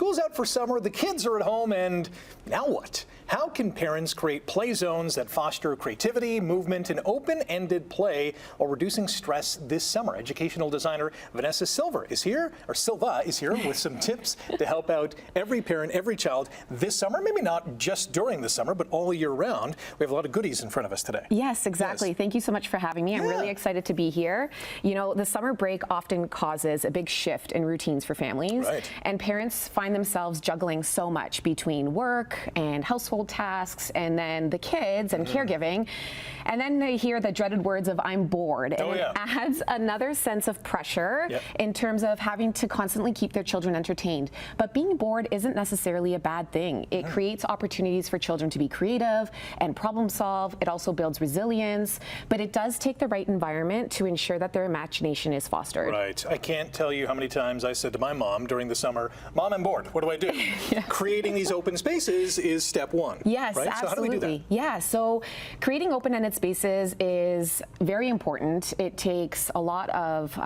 school's out for summer, the kids are at home, and now what? How can parents create play zones that foster creativity, movement, and open-ended play while reducing stress this summer? Educational designer Vanessa Silva is here with some tips to help out every parent, every child this summer, maybe not just during the summer, but all year round. We have a lot of goodies in front of us today. Yes, exactly. Yes. Thank you so much for having me. I'm really excited to be here. You know, the summer break often causes a big shift in routines for families, and parents find themselves juggling so much between work and household tasks and then the kids and caregiving, and then they hear the dreaded words of "I'm bored," and it adds another sense of pressure in terms of having to constantly keep their children entertained. But being bored isn't necessarily a bad thing. It creates opportunities for children to be creative and problem solve. It also builds resilience, but it does take the right environment to ensure that their imagination is fostered. Right. I can't tell you how many times I said to my mom during the summer, "Mom, I'm bored. What do I do?" Creating these open spaces is step one. Yes, right? absolutely. So how do we do that? Yeah, so creating open-ended spaces is very important. It takes a lot of,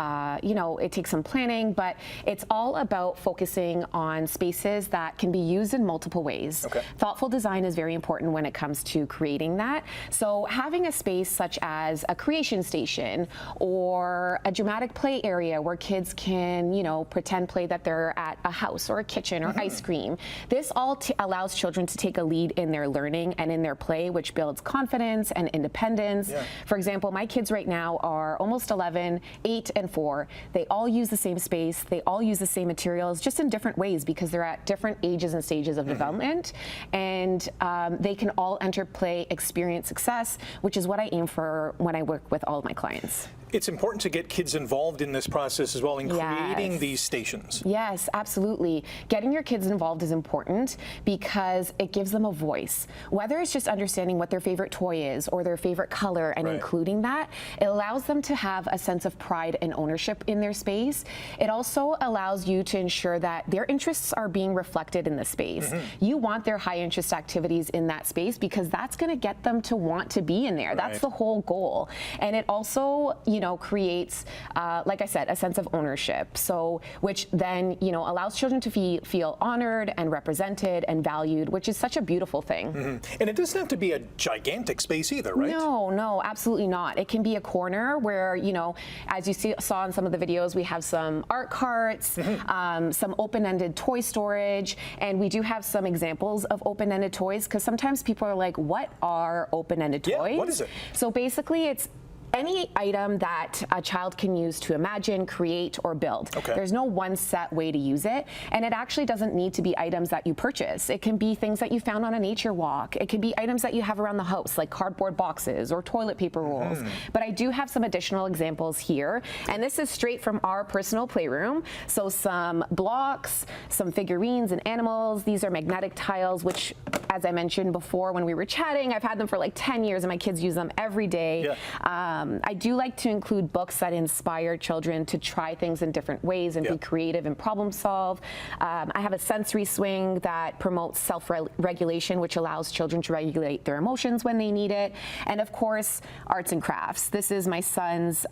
it takes some planning, but it's all about focusing on spaces that can be used in multiple ways. Thoughtful design is very important when it comes to creating that. So having a space such as a creation station or a dramatic play area where kids can, pretend play that they're at a house or a kitchen or ice cream. This all allows children to take a lead in their learning and in their play, which builds confidence and independence. For example, my kids right now are almost 11, 8, and 4. They all use the same space. They all use the same materials, just in different ways because they're at different ages and stages of development. And they can all enter play, experience success, which is what I aim for when I work with all of my clients. It's important to get kids involved in this process as well in creating these stations. Yes, absolutely. Getting your kids involved is important because it gives them a voice. Whether it's just understanding what their favorite toy is or their favorite color and including that, it allows them to have a sense of pride and ownership in their space. It also allows you to ensure that their interests are being reflected in the space. You want their high interest activities in that space because that's going to get them to want to be in there. That's the whole goal. And it also, creates, like I said, a sense of ownership. So, which then, allows children to feel honored and represented and valued, which is such a beautiful thing. And it doesn't have to be a gigantic space either, right? No, absolutely not. It can be a corner where, as you saw in some of the videos, we have some art carts, some open-ended toy storage, and we do have some examples of open-ended toys because sometimes people are like, what are open-ended toys? Yeah, what is it? So basically it's any item that a child can use to imagine, create, or build. There's no one set way to use it, and it actually doesn't need to be items that you purchase. It can be things that you found on a nature walk. It can be items that you have around the house, like cardboard boxes or toilet paper rolls. But I do have some additional examples here, and this is straight from our personal playroom. So some blocks, some figurines and animals. These are magnetic tiles, which, as I mentioned before when we were chatting, I've had them for like 10 years, and my kids use them every day. I do like to include books that inspire children to try things in different ways and be creative and problem solve. I have a sensory swing that promotes self-regulation, which allows children to regulate their emotions when they need it. And of course, arts and crafts. This is my son's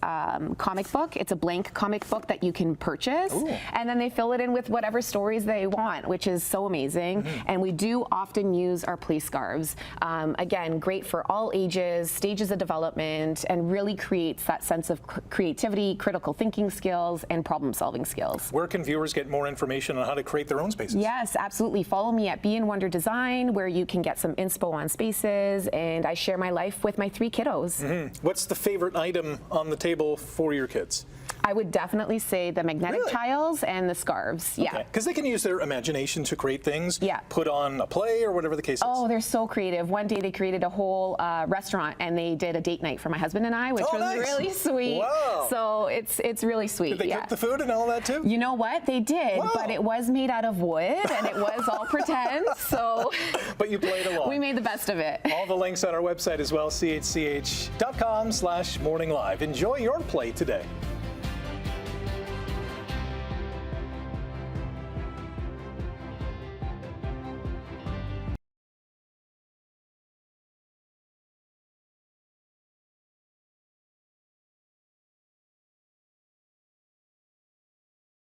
comic book. It's a blank comic book that you can purchase. And then they fill it in with whatever stories they want, which is so amazing. And we do often use our play scarves. Again, great for all ages, stages of development, and really creates that sense of creativity, critical thinking skills, and problem-solving skills. Where can viewers get more information on how to create their own spaces? Yes, absolutely. Follow me at Be in Wonder Design, where you can get some inspo on spaces, and I share my life with my 3 kiddos. What's the favorite item on the table for your kids? I would definitely say the magnetic tiles and the scarves. Because they can use their imagination to create things, put on a play or whatever the case is. Oh, they're so creative. One day they created a whole restaurant, and they did a date night for my husband and I, which was really sweet. Wow. So it's really sweet. Did they cook the food and all that too? You know what? They did, but it was made out of wood, and it was all pretend. So but you played along. We made the best of it. All the links on our website as well, chch.com/morninglive. Enjoy your play today.